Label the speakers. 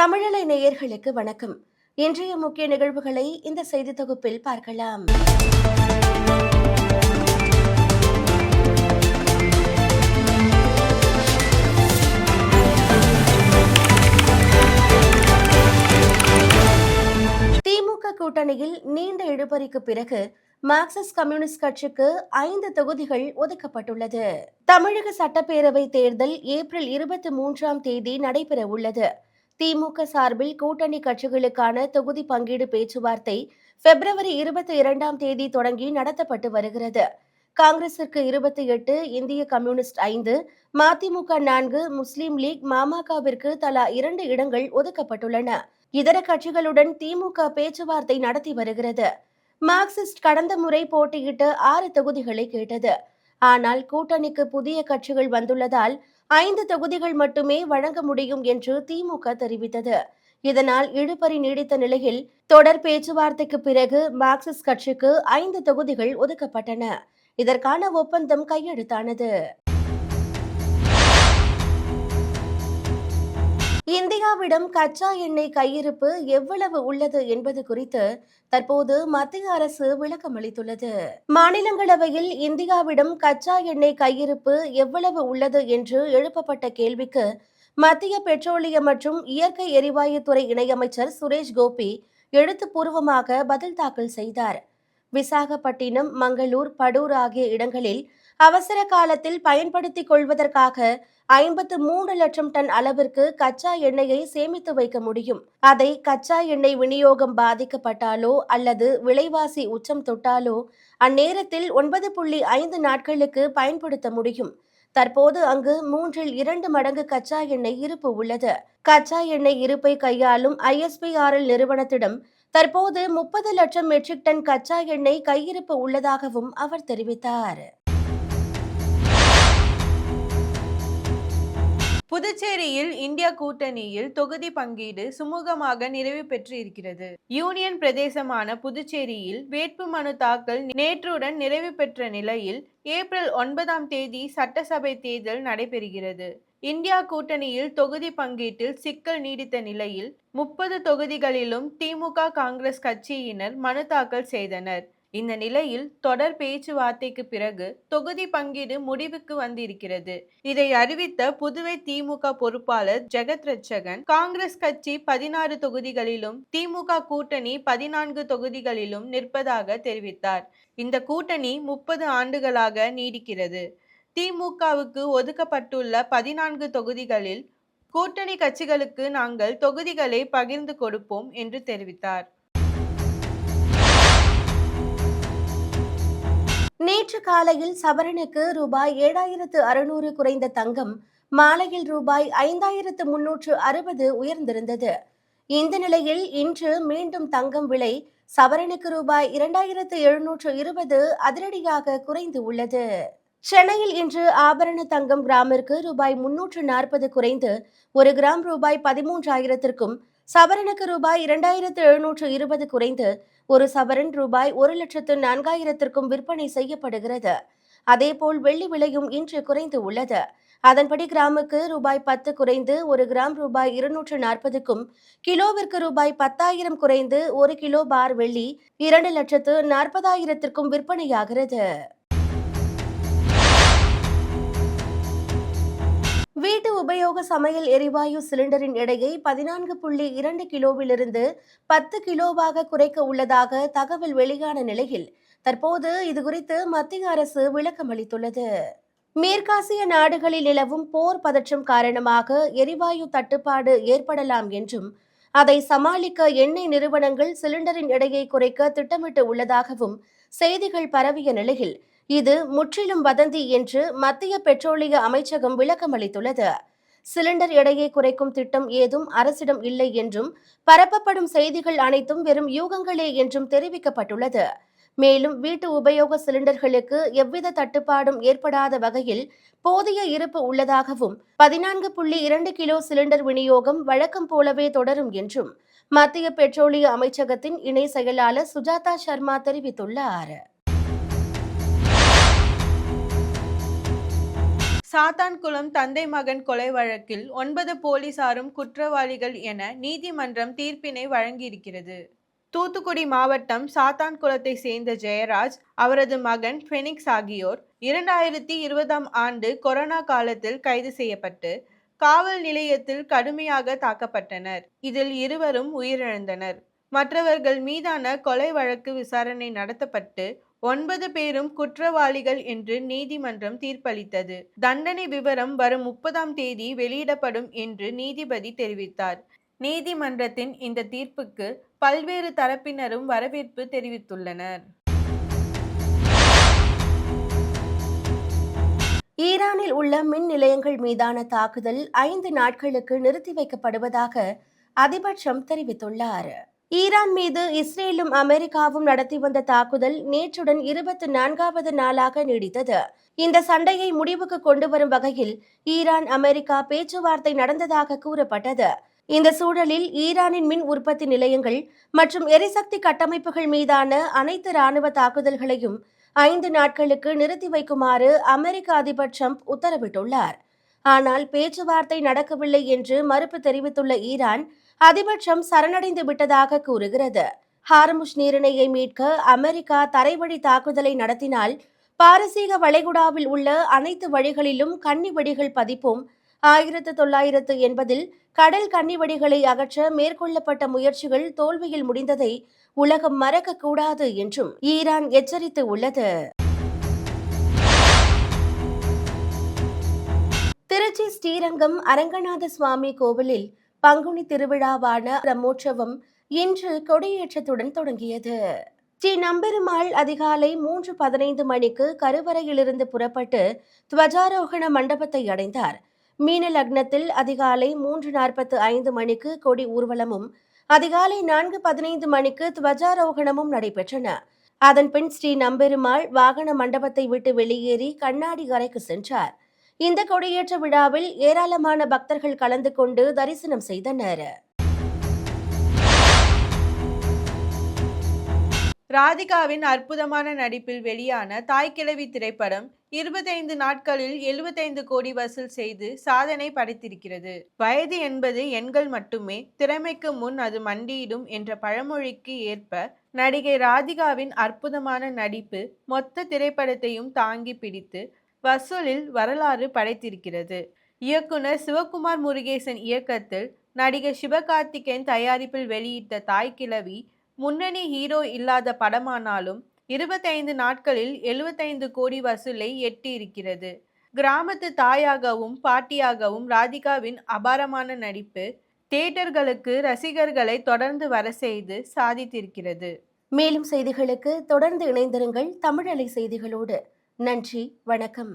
Speaker 1: தமிழலை நேயர்களுக்கு வணக்கம். இன்றைய முக்கிய நிகழ்வுகளை இந்த செய்தி தொகுப்பில் பார்க்கலாம். திமுக கூட்டணியில் நீண்ட இழுபறிக்கு பிறகு மார்க்சிஸ்ட் கம்யூனிஸ்ட் கட்சிக்கு 5 தொகுதிகள் ஒதுக்கப்பட்டுள்ளது. தமிழக சட்டப்பேரவை தேர்தல் ஏப்ரல் 23ஆம் தேதி நடைபெற உள்ளது. திமுக சார்பில் கூட்டணி கட்சிகளுக்கான தொகுதி பங்கீடு பேச்சுவார்த்தை பிப்ரவரி 22ஆம் தேதி தொடங்கி நடத்தப்பட்டு வருகிறது. காங்கிரசிற்கு 28, இந்திய கம்யூனிஸ்ட் 5, மதிமுக 4, முஸ்லீம் லீக், மமகவிற்கு தலா 2 இடங்கள் ஒதுக்கப்பட்டுள்ளன. இதர கட்சிகளுடன் திமுக பேச்சுவார்த்தை நடத்தி வருகிறது. மார்க்சிஸ்ட் கடந்த முறை போட்டியிட்ட 6 தொகுதிகளை கேட்டது. ஆனால் கூட்டணிக்கு புதிய கட்சிகள் வந்துள்ளதால் 5 தொகுதிகள் மட்டுமே வழங்க முடியும் என்று திமுக தெரிவித்தது. இதனால் இழுபறி நீடித்த நிலையில் தொடர் பேச்சுவார்த்தைக்கு பிறகு மார்க்சிஸ்ட் கட்சிக்கு 5 தொகுதிகள் ஒதுக்கப்பட்டன. இதற்கான ஒப்பந்தம் கையெழுத்தானது. இந்தியாவிடம் கச்சா எண்ணெய் கையிருப்பு எவ்வளவு உள்ளது என்பது குறித்து தற்போது மத்திய அரசு விளக்கம் அளித்துள்ளது. மாநிலங்களவையில் இந்தியாவிடம் கச்சா எண்ணெய் கையிருப்பு எவ்வளவு உள்ளது என்று எழுப்பப்பட்ட கேள்விக்கு மத்திய பெட்ரோலியம் மற்றும் இயற்கை எரிவாயுத்துறை இணையமைச்சர் சுரேஷ் கோபி எழுத்துப்பூர்வமாக பதில் தாக்கல் செய்தார். விசாகப்பட்டினம், மங்களூர், படூர் ஆகிய இடங்களில் அவசர காலத்தில் பயன்படுத்திக் கொள்வதற்காக 53 லட்சம் டன் அளவிற்கு கச்சா எண்ணெயை சேமித்து வைக்க முடியும். அதை கச்சா எண்ணெய் விநியோகம் பாதிக்கப்பட்டாலோ அல்லது விலைவாசி உச்சம் தொட்டாலோ அந்நேரத்தில் 9.5 நாட்களுக்கு பயன்படுத்த முடியும். தற்போது அங்கு 3/2 மடங்கு கச்சா எண்ணெய் இருப்பு உள்ளது. கச்சா எண்ணெய் இருப்பை கையாளும் ISPRL நிறுவனத்திடம் தற்போது 30 லட்சம் மெட்ரிக் டன் கச்சா எண்ணெய் கையிருப்பு உள்ளதாகவும் அவர் தெரிவித்தார்.
Speaker 2: புதுச்சேரியில் இந்தியா கூட்டணியில் தொகுதி பங்கீடு சுமூகமாக நிறைவு பெற்று இருக்கிறது. யூனியன் பிரதேசமான புதுச்சேரியில் வேட்புமனு தாக்கல் நேற்றுடன் நிறைவு பெற்ற நிலையில் ஏப்ரல் 9ஆம் தேதி சட்டசபை தேர்தல் நடைபெறுகிறது. இந்தியா கூட்டணியில் தொகுதி பங்கீட்டில் சிக்கல் நீடித்த நிலையில் 30 தொகுதிகளிலும் திமுக, காங்கிரஸ் கட்சியினர் மனு தாக்கல் செய்தனர். இந்த நிலையில் தொடர் பேச்சுவார்த்தைக்கு பிறகு தொகுதி பங்கீடு முடிவுக்கு வந்திருக்கிறது. இதை அறிவித்த புதுவை திமுக பொறுப்பாளர் ஜெகத் ரட்சகன், காங்கிரஸ் கட்சி 16 தொகுதிகளிலும் திமுக கூட்டணி 14 தொகுதிகளிலும் நிற்பதாக தெரிவித்தார். இந்த கூட்டணி 30 ஆண்டுகளாக நீடிக்கிறது. திமுகவுக்கு ஒதுக்கப்பட்டுள்ள 14 தொகுதிகளில் கூட்டணி கட்சிகளுக்கு நாங்கள் தொகுதிகளை பகிர்ந்து கொடுப்போம் என்று தெரிவித்தார்.
Speaker 1: நேற்று காலையில் சவரனுக்கு ரூபாய் 7,600 குறைந்த தங்கம் மாலையில் ரூபாய் 5,360 உயர்ந்திருந்தது. இந்த நிலையில் இன்று மீண்டும் தங்கம் விலை சவரனுக்கு ரூபாய் 2,720 அதிரடியாக குறைந்து உள்ளது. சென்னையில் இன்று ஆபரண தங்கம் கிராமிற்கு ரூபாய் 340 குறைந்து 1 கிராம் ரூபாய் 13,000ற்கும், சவரனுக்கு ரூபாய் 2,720 குறைந்து 1 சவரன் ரூபாய் 1,04,000ற்கும் விற்பனை செய்யப்படுகிறது. அதேபோல் வெள்ளி விலையும் இன்று குறைந்து உள்ளது. அதன்படி கிராமுக்கு ரூபாய் 10 குறைந்து 1 கிராம் ரூபாய் 240க்கும், கிலோவிற்கு ரூபாய் 10,000 குறைந்து 1 கிலோ பார் வெள்ளி 2,40,000ற்கும் விற்பனையாகிறது. வீட்டு உபயோக சமையல் எரிவாயு சிலிண்டரின் எடையை 14.2 கிலோவிலிருந்து 10 கிலோவாக குறைக்க உள்ளதாக தகவல் வெளியான நிலையில் தற்போது இதுகுறித்து மத்திய அரசு விளக்கம் அளித்துள்ளது. மேற்காசிய நாடுகளில் நிலவும் போர் பதற்றம் காரணமாக எரிவாயு தட்டுப்பாடு ஏற்படலாம் என்றும் அதை சமாளிக்க எண்ணெய் நிறுவனங்கள் சிலிண்டரின் எடையை குறைக்க திட்டமிட்டு உள்ளதாகவும் செய்திகள் பரவிய நிலையில் இது முற்றிலும் வதந்தி என்று மத்திய பெட்ரோலிய அமைச்சகம் விளக்கம் அளித்துள்ளது. சிலிண்டர் எடையை குறைக்கும் திட்டம் ஏதும் அரசிடம் இல்லை என்றும் பரப்பப்படும் செய்திகள் அனைத்தும் வெறும் யூகங்களே என்றும் தெரிவிக்கப்பட்டுள்ளது. மேலும் வீட்டு உபயோக சிலிண்டர்களுக்கு எவ்வித தட்டுப்பாடும் ஏற்படாத வகையில் போதிய இருப்பு உள்ளதாகவும் 14.2 கிலோ சிலிண்டர் விநியோகம் வழக்கம் போலவே தொடரும் என்றும் மத்திய பெட்ரோலிய அமைச்சகத்தின் இணை செயலாளர் சுஜாதா சர்மா தெரிவித்துள்ளார்.
Speaker 2: சாத்தான்குளம் தந்தை மகன் கொலை வழக்கில் 9 போலீசாரும் குற்றவாளிகள் என நீதிமன்றம் தீர்ப்பினை வழங்கியிருக்கிறது. தூத்துக்குடி மாவட்டம் சாத்தான்குளத்தை சேர்ந்த ஜெயராஜ், அவரது மகன் ஃபெனிக்ஸ் ஆகியோர் 2020ஆம் ஆண்டு கொரோனா காலத்தில் கைது செய்யப்பட்டு காவல் நிலையத்தில் கடுமையாக தாக்கப்பட்டனர். இதில் இருவரும் உயிரிழந்தனர். மற்றவர்கள் மீதான கொலை வழக்கு விசாரணை நடத்தப்பட்டு 9 பேரும் குற்றவாளிகள் என்று நீதிமன்றம் தீர்ப்பளித்தது. தண்டனை விவரம் வரும் 30ஆம் தேதி வெளியிடப்படும் என்று நீதிபதி தெரிவித்தார். நீதிமன்றத்தின் இந்த தீர்ப்புக்கு பல்வேறு தரப்பினரும் வரவேற்பு தெரிவித்துள்ளனர்.
Speaker 1: ஈரானில் உள்ள மின் நிலையங்கள் மீதான தாக்குதல் 5 நாட்களுக்கு நிறுத்தி வைக்கப்படுவதாக அதிபர் ட்ரம்ப் தெரிவித்துள்ளார். ஈரான் மீது இஸ்ரேலும் அமெரிக்காவும் நடத்தி வந்த தாக்குதல் நேற்றுடன் 24வது நாளாக நீடித்தது. இந்த சண்டையை முடிவுக்கு கொண்டு வரும் வகையில் ஈரான் அமெரிக்கா பேச்சுவார்த்தை நடந்ததாக கூறப்பட்டது. இந்த சூழலில் ஈரானின் மின் உற்பத்தி நிலையங்கள் மற்றும் எரிசக்தி கட்டமைப்புகள் மீதான அனைத்து ராணுவ தாக்குதல்களையும் 5 நாட்களுக்கு நிறுத்தி வைக்குமாறு அமெரிக்க அதிபர் ட்ரம்ப் உத்தரவிட்டுள்ளார். ஆனால் பேச்சுவார்த்தை நடக்கவில்லை என்று மறுப்பு தெரிவித்துள்ள ஈரான், அதிபர் ட்ரம்ப் சரணடைந்து விட்டதாக கூறுகிறது. ஹார்முஸ் நீரிணையை மீட்க அமெரிக்கா தரைவழி தாக்குதலை நடத்தினால் பாரசீக வளைகுடாவில் உள்ள அனைத்து வழிகளிலும் கன்னி வெடிகள் பதிப்போம். 1980இல் கடல் கன்னி வெடிகளை அகற்ற மேற்கொள்ளப்பட்ட முயற்சிகள் தோல்வியில் முடிந்ததை உலகம் மறக்கக்கூடாது என்றும் ஈரான் எச்சரித்து உள்ளது. திருச்சி ஸ்ரீரங்கம் அரங்கநாத சுவாமி கோவிலில் பங்குனி திருவிழாவான பிரம்மோற்சவம் இன்று கொடியேற்றத்துடன் தொடங்கியது. ஸ்ரீ நம்பெருமாள் அதிகாலை 3:15 மணிக்கு கருவறையிலிருந்து புறப்பட்டு துவஜாரோகண மண்டபத்தை அடைந்தார். மீன லக்னத்தில் அதிகாலை 3:45 மணிக்கு கொடி ஊர்வலமும் அதிகாலை 4:15 மணிக்கு துவஜாரோகணமும் நடைபெற்றன. அதன்பின் ஸ்ரீ நம்பெருமாள் வாகன மண்டபத்தை விட்டு வெளியேறி கண்ணாடி கரைக்கு சென்றார். இந்த கொடியேற்ற விழாவில் ஏராளமான பக்தர்கள் கலந்து கொண்டு தரிசனம் செய்தனர்.
Speaker 2: ராதிகாவின் அற்புதமான நடிப்பில் வெளியான தாய்க்கிழவி திரைப்படம் 25 நாட்களில் 75 கோடி வசூல் செய்து சாதனை படைத்திருக்கிறது. வயது என்பது எண்கள் மட்டுமே, திறமைக்கு முன் அது மண்டியிடும் என்ற பழமொழிக்கு ஏற்ப நடிகை ராதிகாவின் அற்புதமான நடிப்பு மொத்த திரைப்படத்தையும் தாங்கி பிடித்து வசூலில் வரலாறு படைத்திருக்கிறது. இயக்குனர் சிவகுமார் முருகேசன் இயக்கத்தில் நடிகர் சிவகார்த்திகேயன் தயாரிப்பில் வெளியிட்ட தாய்க்கிழவி முன்னணி ஹீரோ இல்லாத படமானாலும் 25 நாட்களில் 75 கோடி வசூலை எட்டியிருக்கிறது. கிராமத்து தாயாகவும் பாட்டியாகவும் ராதிகாவின் அபாரமான நடிப்பு தியேட்டர்களுக்கு ரசிகர்களை தொடர்ந்து வர செய்து சாதித்திருக்கிறது.
Speaker 1: மேலும் செய்திகளுக்கு தொடர்ந்து இணைந்திருங்கள் தமிழலை செய்திகளோடு. நன்றி, வணக்கம்.